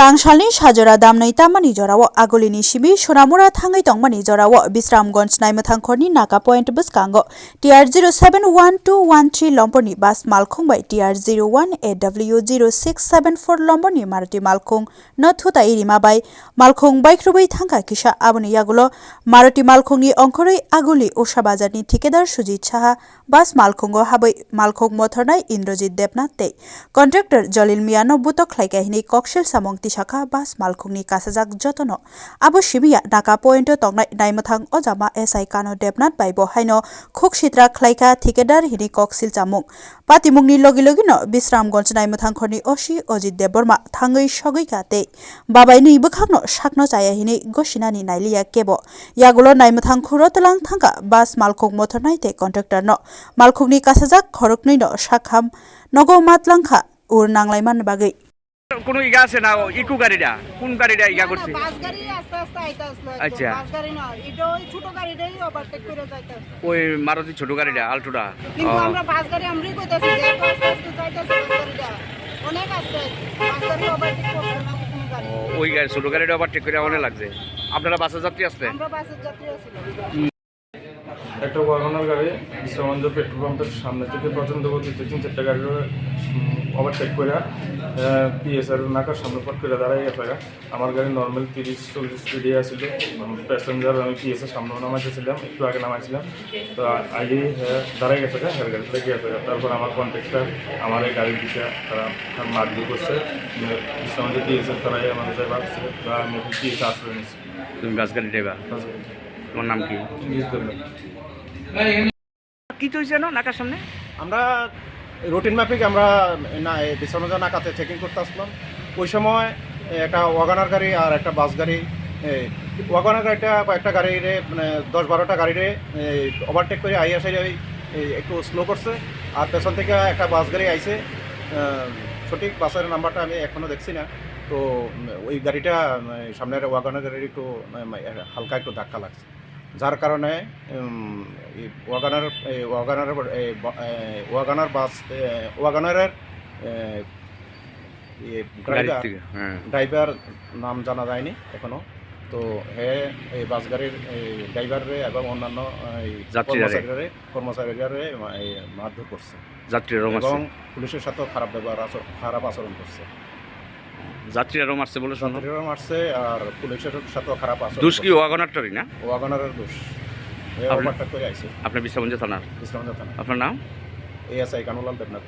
Tangsalni sajora damnai tamani jorao agolini shibi Sonamura thangai tongmani jorao Bisramganj naimathangkhorni Naka Point buskango TR 071213 Lomborni bas malkhungbai TR 01AW0674 Lomborni Maruti malkhung nothuta irimabai malkhung baikrubai thangka kisa aboni yagulo Maruti malkhungni ongkhoroi aguli Oshabazarni Thikedar Sujit Saha bas malkhungo habai malkhung mothornai Indrajit Debnath tei contractor Jalil Miano butok khlaikahini Kokshel samong Tisaka bas malkhungni kasajak jotono abo shibia Naka Point tongnai naimathang ojama SI Kano Debnath baibo haino khoksitra khlaika Thikedar hini Koksil chamung patimungni logilogino Bisramganj naimathangkhorni Osi Ojit Deborma thangai sogoi te babaini bukhakno sakno chaya hini gosinani nailiya kebo yagulo naimathangkhoro telang thangka bas malkhung mothornai te contractor no malkhungni kasajak khoroknoi no sakham nogo matlangkha ur nanglaiman bagai কোনো ইগা আছে না eco গাড়িটা কোন গাড়িটা ইগা করছে বাস গাড়ি আস্তে আস্তে আইতা আসলো আচ্ছা বাস গাড়ি না এটা ওই ছোট গাড়িটাই ওভারটেক করে যাইতাছে ওই মারুতি ছোট গাড়িটা আলটোটা কিন্তু আমরা বাস গাড়ি আমরাই কইতাছি যে আস্তে আস্তে যাইতাছে বাস গাড়িটা অনেক আস্তে বাস গাড়ি ওভারটেক করছে না কোনো গাড়ি ওই গাড়ি ছোট গাড়িটা ওভারটেক করে অনেক লাগছে আপনারা বাসের যাত্রী আসলে আমরা বাসের যাত্রী আছিলাম একটা ওয়াগনার গাড়ি বিশ্রামগঞ্জ পেট্রোল পাম্পের সামনে থেকে প্রচণ্ড গতিতে 3-4টা গাড়ি ওভারটেক করে পিএসআর নাকার সামনে পট করে দাঁড়াই গেছে। আমার গাড়ি নর্মাল 30-40 স্পিডে আসছিল, প্যাসেঞ্জার আমি পিএসআর সামনে নামাইতেছিলাম, একটু আগে নামাইছিলাম, তো আগে দাঁড়াই গেছে হের গাড়ি লেগে গেছে। তারপর আমার কন্ট্রাক্টর আমার এই গাড়ির দিকে তারা মারধর করছে, বিশ্রামগঞ্জ পিএসআর তারাই আমার কাছে ভাবছে বা আমি পিএসআর আশ্রয় নিচ্ছি। তুমি বাস গাড়ি ড্রাইভার, তোমার নাম কি? কি চলছে না নাকার সামনে? আমরা রুটিন মাফিক আমরা বিশ্রামগঞ্জ নাকাতে চেকিং করতে আসলাম। ওই সময় একটা ওয়াগনার গাড়ি আর একটা বাস গাড়ি, ওয়াগনার গাড়িটা কয়েকটা গাড়িরে মানে 10-12টা গাড়িরে ওভারটেক করে আসে একটু স্লো করছে, আর পেছন থেকে একটা বাস গাড়ি আইছে, সঠিক বাসের নাম্বারটা আমি এখনও দেখছি না। তো ওই গাড়িটা সামনের ওয়াগনার গাড়ির একটু হালকা একটু ধাক্কা লাগছে, যার কারণে ওয়াগনারের ড্রাইভার নাম জানা যায়নি এখনো। তো এই বাস গাড়ির ড্রাইভারে এবং অন্যান্য কর্মচারীরা মারধর করছে এবং পুলিশের সাথেও খারাপ আচরণ করছে। যাত্রীরাও মারছে বলে যাত্রীরাও মারছে আর পুলিশের সাথেও খারাপ আচরণ। দোষ কি ওয়াগনারটারই না? ওয়াগনারের দোষ। ওভারটেক করে আইছে। আপনার বিশ্রামগঞ্জ থানার? বিশ্রামগঞ্জ থানা। আপনার নাম? এএসআই কানুলাল দেবনাথ।